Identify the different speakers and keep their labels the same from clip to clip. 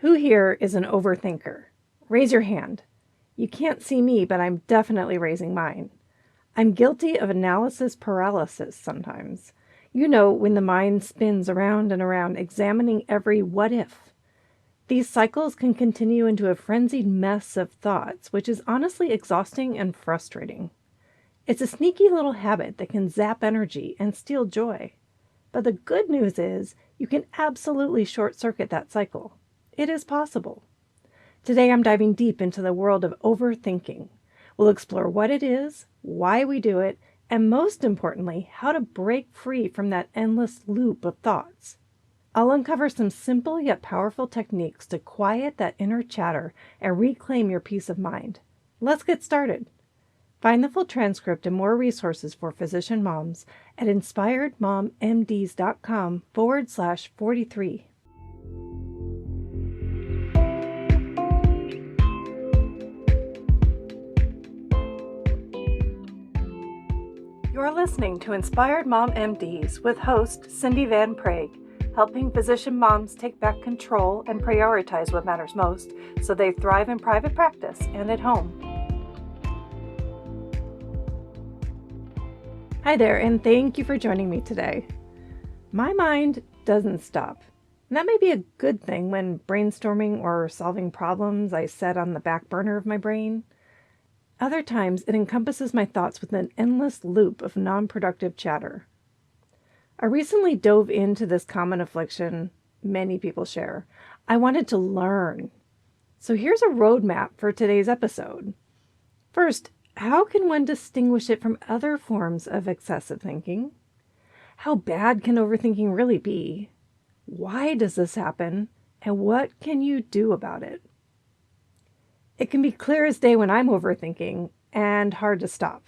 Speaker 1: Who here is an overthinker? Raise your hand. You can't see me, but I'm definitely raising mine. I'm guilty of analysis paralysis sometimes. You know, when the mind spins around and around, examining every what if. These cycles can continue into a frenzied mess of thoughts, which is honestly exhausting and frustrating. It's a sneaky little habit that can zap energy and steal joy. But the good news is you can absolutely short-circuit that cycle. It is possible. Today I'm diving deep into the world of overthinking. We'll explore what it is, why we do it, and most importantly, how to break free from that endless loop of thoughts. I'll uncover some simple yet powerful techniques to quiet that inner chatter and reclaim your peace of mind. Let's get started. Find the full transcript and more resources for physician moms at inspiredmommds.com/43. You're listening to Inspired Mom MDs with host Cindy Van Prague, helping physician moms take back control and prioritize what matters most so they thrive in private practice and at home. Hi there, and thank you for joining me today. My mind doesn't stop. And that may be a good thing when brainstorming or solving problems I set on the back burner of my brain. Other times, it encompasses my thoughts with an endless loop of non-productive chatter. I recently dove into this common affliction many people share. I wanted to learn. So here's a roadmap for today's episode. First, how can one distinguish it from other forms of excessive thinking? How bad can overthinking really be? Why does this happen? And what can you do about it? It can be clear as day when I'm overthinking and hard to stop.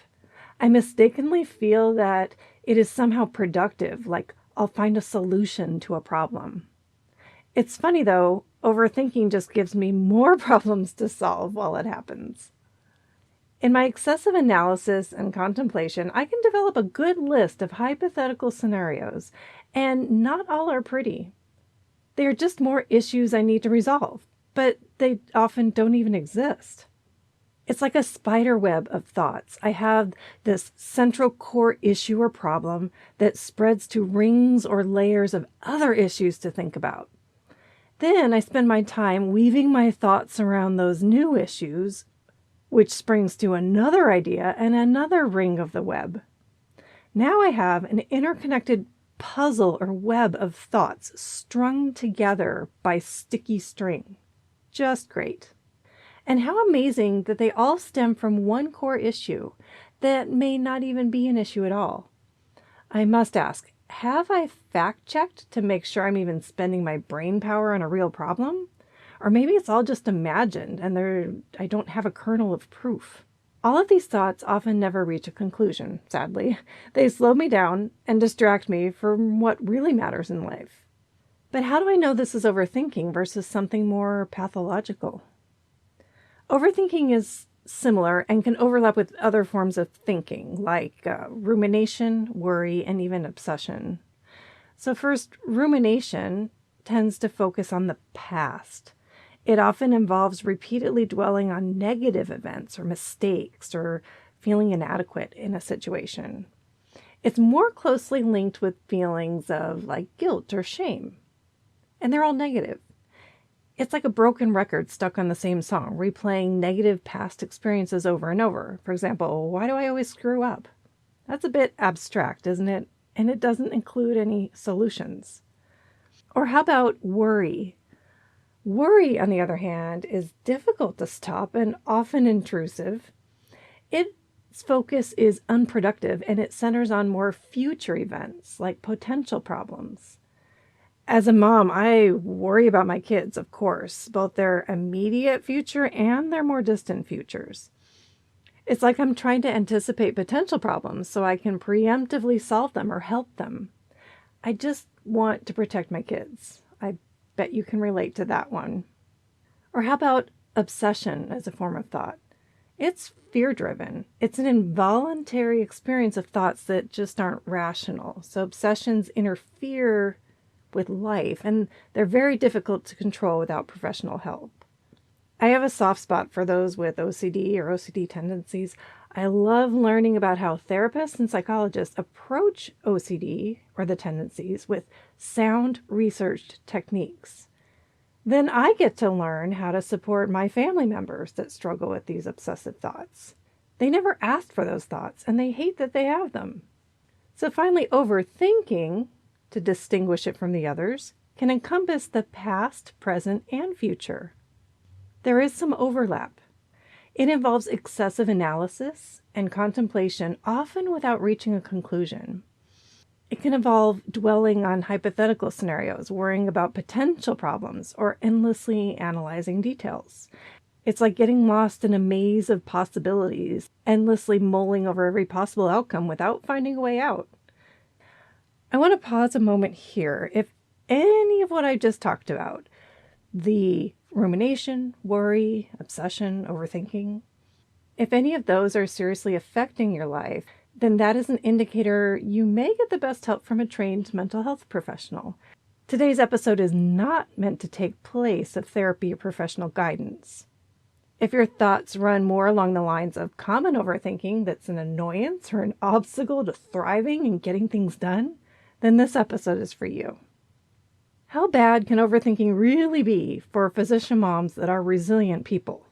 Speaker 1: I mistakenly feel that it is somehow productive, like I'll find a solution to a problem. It's funny though, overthinking just gives me more problems to solve while it happens. In my excessive analysis and contemplation, I can develop a good list of hypothetical scenarios, and not all are pretty. They are just more issues I need to resolve, but they often don't even exist. It's like a spider web of thoughts. I have this central core issue or problem that spreads to rings or layers of other issues to think about. Then I spend my time weaving my thoughts around those new issues, which springs to another idea and another ring of the web. Now I have an interconnected puzzle or web of thoughts strung together by sticky string. Just great. And how amazing that they all stem from one core issue that may not even be an issue at all. I must ask, have I fact-checked to make sure I'm even spending my brain power on a real problem? Or maybe it's all just imagined and I don't have a kernel of proof. All of these thoughts often never reach a conclusion, sadly. They slow me down and distract me from what really matters in life. But how do I know this is overthinking versus something more pathological? Overthinking is similar and can overlap with other forms of thinking, like rumination, worry, and even obsession. So first, rumination tends to focus on the past. It often involves repeatedly dwelling on negative events or mistakes or feeling inadequate in a situation. It's more closely linked with feelings of like guilt or shame. And they're all negative. It's like a broken record stuck on the same song, replaying negative past experiences over and over. For example, why do I always screw up? That's a bit abstract, isn't it? And it doesn't include any solutions. Or how about worry? Worry, on the other hand, is difficult to stop and often intrusive. Its focus is unproductive and it centers on more future events, like potential problems. As a mom, I worry about my kids, of course, both their immediate future and their more distant futures. It's like I'm trying to anticipate potential problems so I can preemptively solve them or help them. I just want to protect my kids. I bet you can relate to that one. Or how about obsession as a form of thought? It's fear-driven. It's an involuntary experience of thoughts that just aren't rational. So obsessions interfere with life, and they're very difficult to control without professional help. I have a soft spot for those with OCD or OCD tendencies. I love learning about how therapists and psychologists approach OCD or the tendencies with sound researched techniques. Then I get to learn how to support my family members that struggle with these obsessive thoughts. They never asked for those thoughts, and they hate that they have them. So finally, overthinking, to distinguish it from the others, can encompass the past, present, and future. There is some overlap. It involves excessive analysis and contemplation, often without reaching a conclusion. It can involve dwelling on hypothetical scenarios, worrying about potential problems, or endlessly analyzing details. It's like getting lost in a maze of possibilities, endlessly mulling over every possible outcome without finding a way out. I want to pause a moment here. If any of what I just talked about, the rumination, worry, obsession, overthinking, if any of those are seriously affecting your life, then that is an indicator you may get the best help from a trained mental health professional. Today's episode is not meant to take place of therapy or professional guidance. If your thoughts run more along the lines of common overthinking that's an annoyance or an obstacle to thriving and getting things done, then this episode is for you. How bad can overthinking really be for physician moms that are resilient people?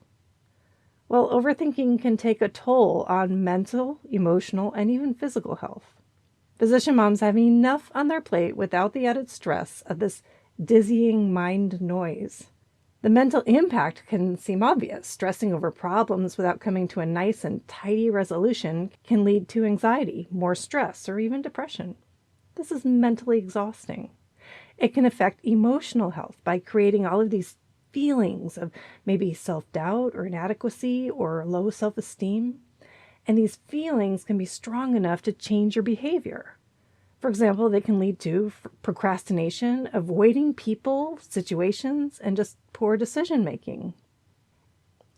Speaker 1: Well, overthinking can take a toll on mental, emotional, and even physical health. Physician moms have enough on their plate without the added stress of this dizzying mind noise. The mental impact can seem obvious. Stressing over problems without coming to a nice and tidy resolution can lead to anxiety, more stress, or even depression. This is mentally exhausting. It can affect emotional health by creating all of these feelings of maybe self-doubt or inadequacy or low self-esteem. And these feelings can be strong enough to change your behavior. For example, they can lead to procrastination, avoiding people, situations, and just poor decision making.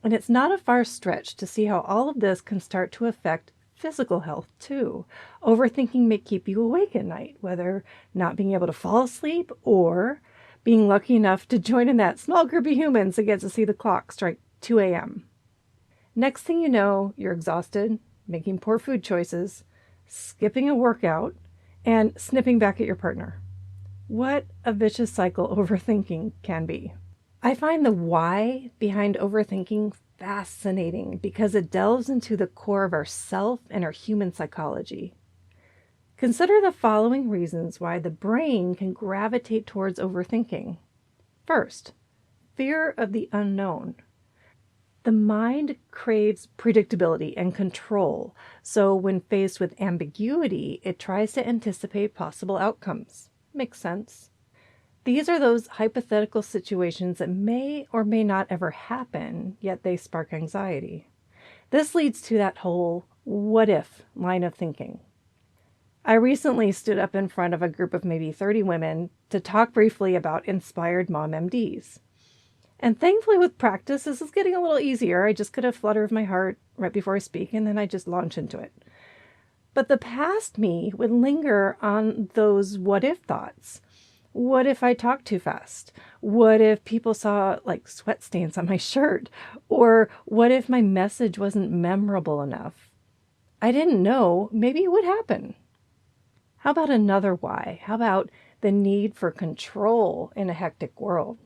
Speaker 1: And it's not a far stretch to see how all of this can start to affect physical health too. Overthinking may keep you awake at night, whether not being able to fall asleep or being lucky enough to join in that small group of humans that get to see the clock strike 2 a.m. Next thing you know, you're exhausted, making poor food choices, skipping a workout, and snipping back at your partner. What a vicious cycle overthinking can be. I find the why behind overthinking fascinating because it delves into the core of our self and our human psychology. Consider the following reasons why the brain can gravitate towards overthinking. First, fear of the unknown. The mind craves predictability and control, so when faced with ambiguity, it tries to anticipate possible outcomes. Makes sense. These are those hypothetical situations that may or may not ever happen, yet they spark anxiety. This leads to that whole what if line of thinking. I recently stood up in front of a group of maybe 30 women to talk briefly about inspired mom MDs. And thankfully with practice, this is getting a little easier. I just get a flutter of my heart right before I speak, and then I just launch into it. But the past me would linger on those what if thoughts. What if I talked too fast? What if people saw like sweat stains on my shirt? Or what if my message wasn't memorable enough? I didn't know. Maybe it would happen. How about another why? How about the need for control in a hectic world?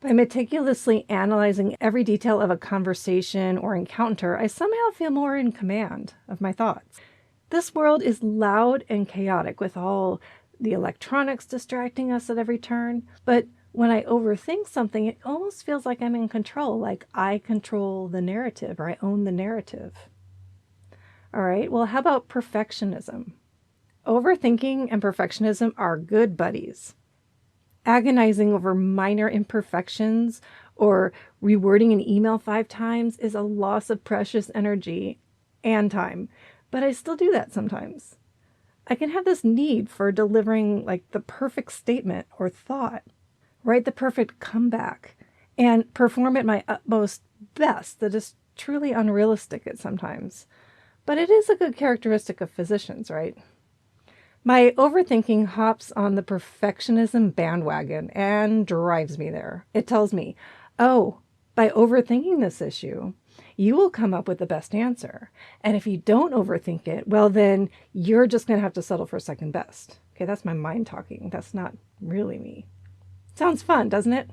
Speaker 1: By meticulously analyzing every detail of a conversation or encounter, I somehow feel more in command of my thoughts. This world is loud and chaotic with all the electronics distracting us at every turn. But when I overthink something, it almost feels like I'm in control, like I control the narrative or I own the narrative. All right, well, how about perfectionism? Overthinking and perfectionism are good buddies. Agonizing over minor imperfections or rewording an email 5 times is a loss of precious energy and time, but I still do that sometimes. I can have this need for delivering like the perfect statement or thought, write the perfect comeback, and perform at my utmost best that is truly unrealistic at sometimes. But it is a good characteristic of physicians, right? My overthinking hops on the perfectionism bandwagon and drives me there. It tells me, oh, by overthinking this issue, you will come up with the best answer. And if you don't overthink it, well, then you're just going to have to settle for second best. Okay, that's my mind talking. That's not really me. Sounds fun, doesn't it?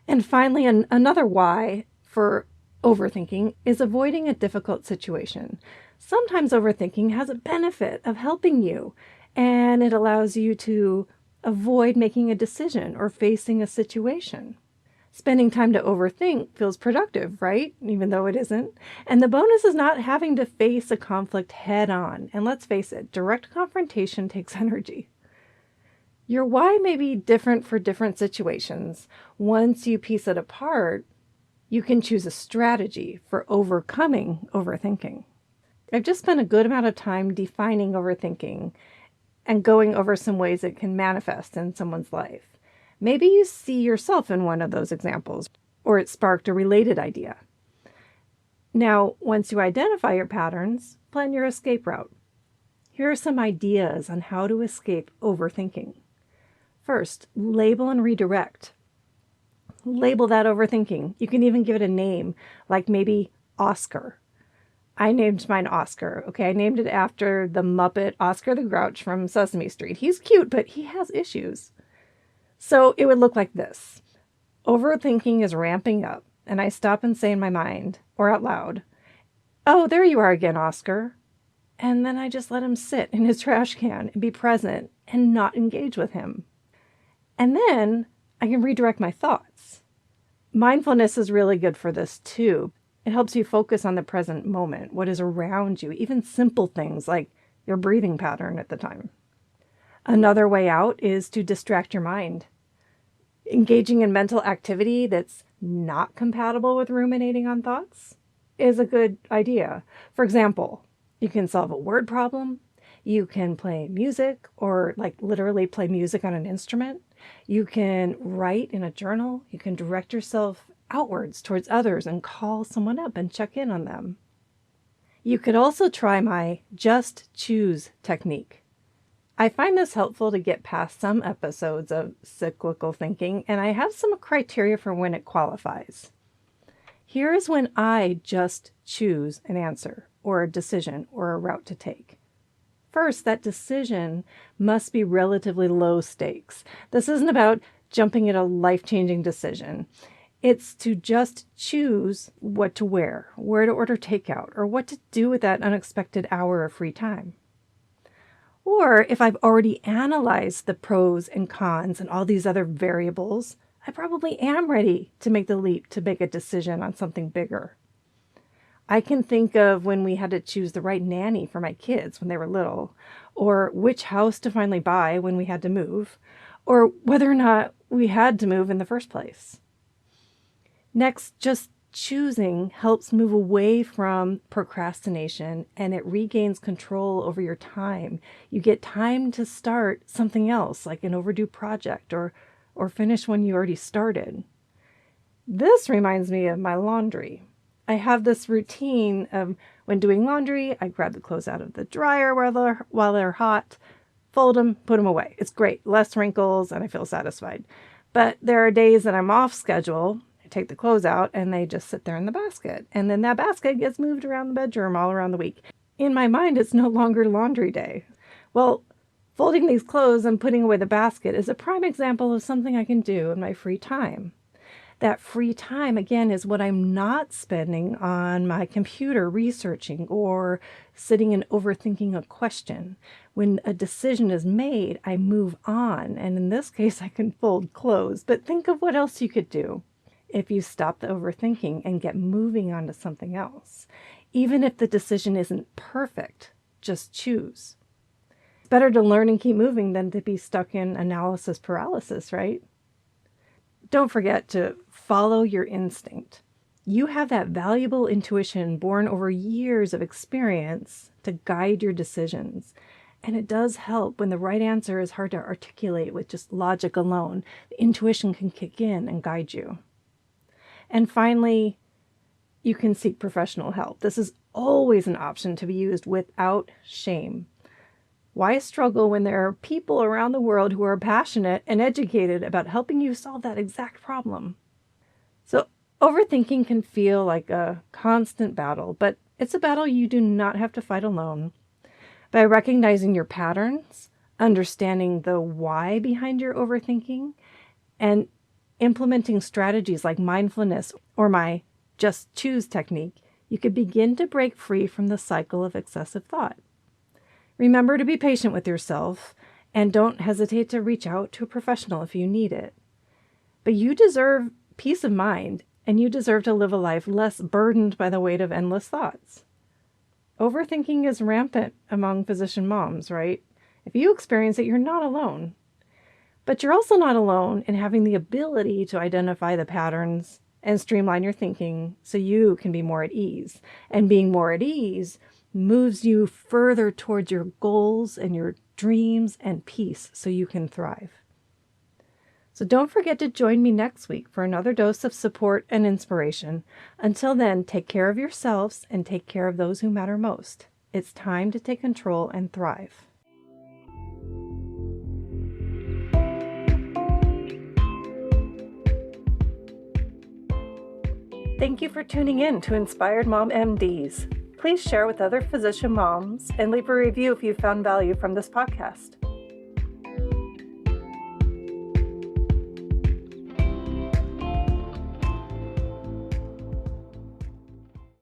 Speaker 1: And finally, another why for overthinking is avoiding a difficult situation. Sometimes overthinking has a benefit of helping you, and it allows you to avoid making a decision or facing a situation. Spending time to overthink feels productive, right? Even though it isn't. And the bonus is not having to face a conflict head on. And let's face it, direct confrontation takes energy. Your why may be different for different situations. Once you piece it apart, you can choose a strategy for overcoming overthinking. I've just spent a good amount of time defining overthinking and going over some ways it can manifest in someone's life. Maybe you see yourself in one of those examples, or it sparked a related idea. Now, once you identify your patterns, plan your escape route. Here are some ideas on how to escape overthinking. First, label and redirect. Label that overthinking. You can even give it a name, like maybe Oscar. I named mine Oscar. Okay, I named it after the Muppet Oscar the Grouch from Sesame Street. He's cute, but he has issues. So it would look like this. Overthinking is ramping up, and I stop and say in my mind, or out loud, oh, there you are again, Oscar. And then I just let him sit in his trash can and be present and not engage with him. And then I can redirect my thoughts. Mindfulness is really good for this too. It helps you focus on the present moment, what is around you, even simple things like your breathing pattern at the time. Another way out is to distract your mind. Engaging in mental activity that's not compatible with ruminating on thoughts is a good idea. For example, you can solve a word problem. You can play music or literally play music on an instrument. You can write in a journal. You can direct yourself outwards towards others and call someone up and check in on them. You could also try my just choose technique. I find this helpful to get past some episodes of cyclical thinking, and I have some criteria for when it qualifies. Here is when I just choose an answer or a decision or a route to take. First, that decision must be relatively low stakes. This isn't about jumping at a life-changing decision. It's to just choose what to wear, where to order takeout, or what to do with that unexpected hour of free time. Or if I've already analyzed the pros and cons and all these other variables, I probably am ready to make the leap to make a decision on something bigger. I can think of when we had to choose the right nanny for my kids when they were little, or which house to finally buy when we had to move, or whether or not we had to move in the first place. Next, just choosing helps move away from procrastination, and it regains control over your time. You get time to start something else, like an overdue project, or finish one you already started. This reminds me of my laundry. I have this routine of when doing laundry, I grab the clothes out of the dryer while they're hot, fold them, put them away. It's great, less wrinkles, and I feel satisfied. But there are days that I'm off schedule. Take the clothes out and they just sit there in the basket. And then that basket gets moved around the bedroom all around the week. In my mind, it's no longer laundry day. Well, folding these clothes and putting away the basket is a prime example of something I can do in my free time. That free time, again, is what I'm not spending on my computer researching or sitting and overthinking a question. When a decision is made, I move on. And in this case, I can fold clothes. But think of what else you could do if you stop the overthinking and get moving on to something else. Even if the decision isn't perfect, just choose. It's better to learn and keep moving than to be stuck in analysis paralysis, right? Don't forget to follow your instinct. You have that valuable intuition born over years of experience to guide your decisions. And it does help when the right answer is hard to articulate with just logic alone. The intuition can kick in and guide you. And finally, you can seek professional help. This is always an option to be used without shame. Why struggle when there are people around the world who are passionate and educated about helping you solve that exact problem? So, overthinking can feel like a constant battle, but it's a battle you do not have to fight alone. By recognizing your patterns, understanding the why behind your overthinking, and implementing strategies like mindfulness or my just choose technique, you could begin to break free from the cycle of excessive thought. Remember to be patient with yourself and don't hesitate to reach out to a professional if you need it. But you deserve peace of mind, and you deserve to live a life less burdened by the weight of endless thoughts. Overthinking is rampant among physician moms, right? If you experience it, you're not alone. But you're also not alone in having the ability to identify the patterns and streamline your thinking so you can be more at ease. And being more at ease moves you further towards your goals and your dreams and peace so you can thrive. So don't forget to join me next week for another dose of support and inspiration. Until then, take care of yourselves and take care of those who matter most. It's time to take control and thrive. Thank you for tuning in to Inspired Mom MDs. Please share with other physician moms and leave a review if you found value from this podcast.